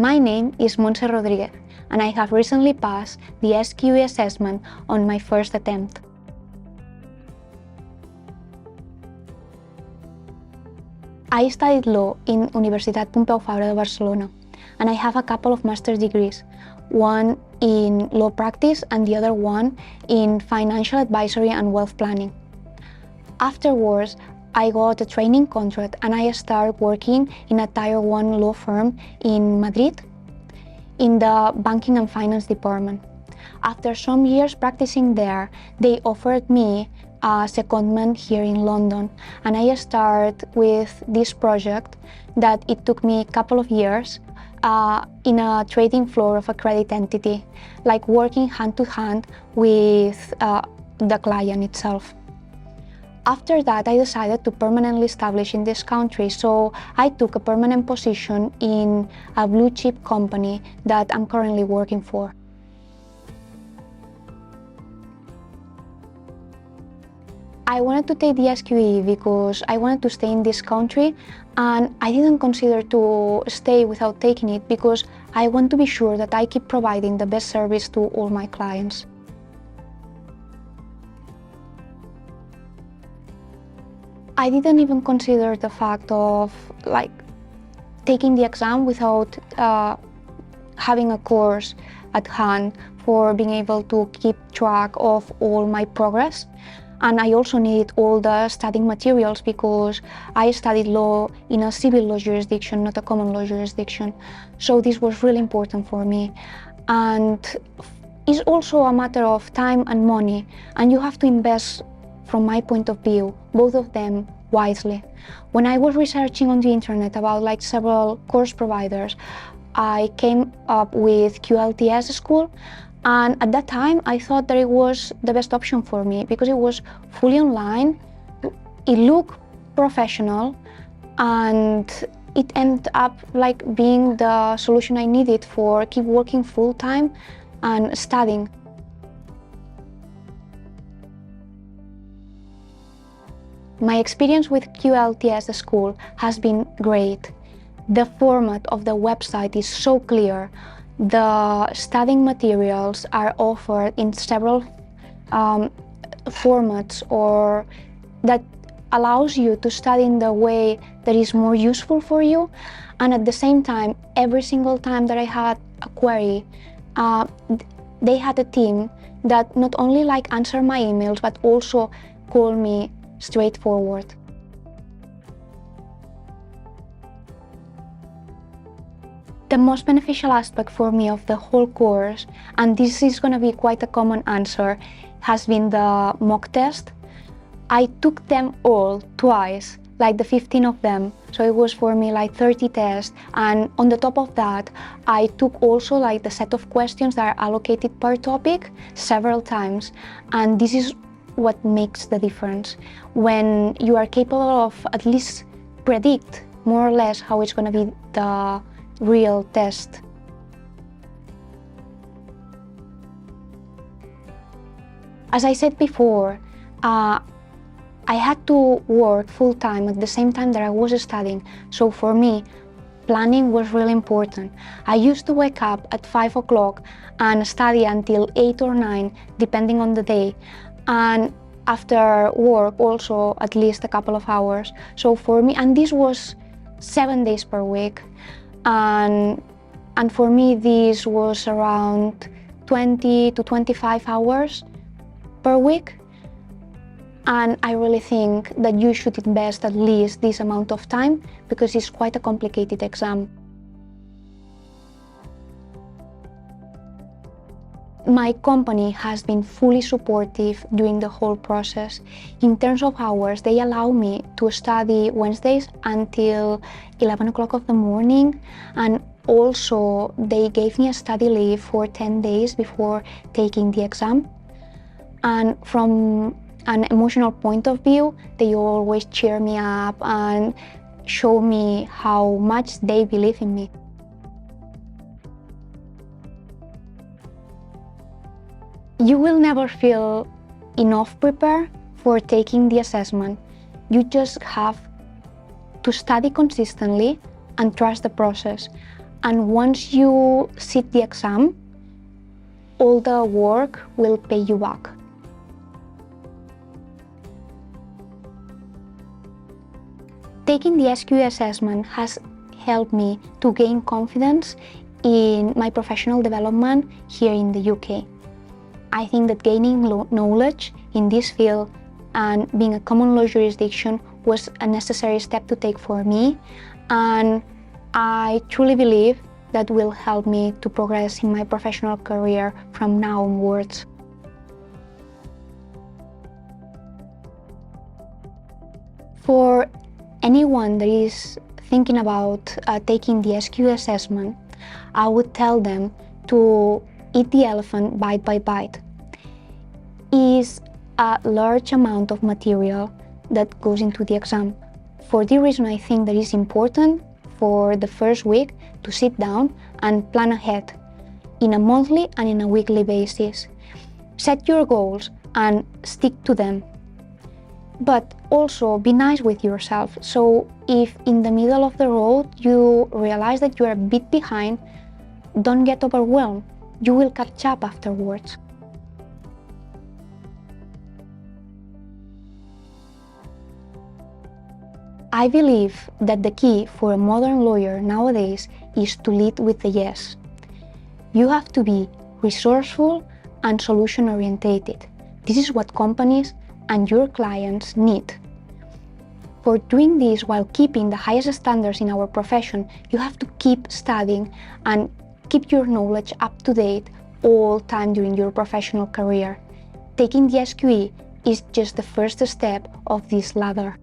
My name is Montserrat Rodríguez, and I have recently passed the SQE assessment on my first attempt. I studied law in Universitat Pompeu Fabra de Barcelona, and I have a couple of master's degrees, one in law practice and the other one in financial advisory and wealth planning. Afterwards, I got a training contract and I started working in a Tier 1 law firm in Madrid in the banking and finance department. After some years practicing there, they offered me a secondment here in London, and I started with this project that it took me a couple of years in a trading floor of a credit entity, like working hand to hand with the client itself. After that, I decided to permanently establish in this country, so I took a permanent position in a blue chip company that I'm currently working for. I wanted to take the SQE because I wanted to stay in this country, and I didn't consider to stay without taking it because I want to be sure that I keep providing the best service to all my clients. I didn't even consider the fact of taking the exam without having a course at hand for being able to keep track of all my progress. And I also need all the studying materials because I studied law in a civil law jurisdiction, not a common law jurisdiction. So this was really important for me. And it's also a matter of time and money, and you have to invest, from my point of view, both of them wisely. When I was researching on the internet about several course providers, I came up with QLTS school, and at that time I thought that it was the best option for me because it was fully online, it looked professional, and it ended up being the solution I needed for keep working full-time and studying. My experience with QLTS school has been great. The format of the website is so clear. The studying materials are offered in several formats or that allows you to study in the way that is more useful for you. And at the same time, every single time that I had a query, they had a team that not only answer my emails, but also call me straightforward. The most beneficial aspect for me of the whole course, and this is going to be quite a common answer, has been the mock test. I took them all twice, the 15 of them, so it was for me 30 tests, and on the top of that I took also the set of questions that are allocated per topic several times, and this is what makes the difference. When you are capable of at least predict more or less how it's going to be the real test. As I said before, I had to work full-time at the same time that I was studying, so for me, planning was really important. I used to wake up at 5 o'clock and study until 8 or 9, depending on the day, and after work also at least a couple of hours. So for me, and this was 7 days per week, and for me this was around 20 to 25 hours per week. And I really think that you should invest at least this amount of time because it's quite a complicated exam. My company has been fully supportive during the whole process. In terms of hours, they allow me to study Wednesdays until 11 o'clock of the morning, and also they gave me a study leave for 10 days before taking the exam. And from an emotional point of view, they always cheer me up and show me how much they believe in me. You will never feel enough prepared for taking the assessment. You just have to study consistently and trust the process. And once you sit the exam, all the work will pay you back. Taking the SQE assessment has helped me to gain confidence in my professional development here in the UK. I think that gaining knowledge in this field and being a common law jurisdiction was a necessary step to take for me, and I truly believe that will help me to progress in my professional career from now onwards. For anyone that is thinking about taking the SQE assessment, I would tell them to eat the elephant bite by bite. It's a large amount of material that goes into the exam. For this reason, I think that it's important for the first week to sit down and plan ahead in a monthly and in a weekly basis. Set your goals and stick to them. But also be nice with yourself. So if in the middle of the road you realize that you're a bit behind, don't get overwhelmed. You will catch up afterwards. I believe that the key for a modern lawyer nowadays is to lead with the yes. You have to be resourceful and solution-oriented. This is what companies and your clients need. For doing this while keeping the highest standards in our profession, you have to keep studying and keep your knowledge up to date all time during your professional career. Taking the SQE is just the first step of this ladder.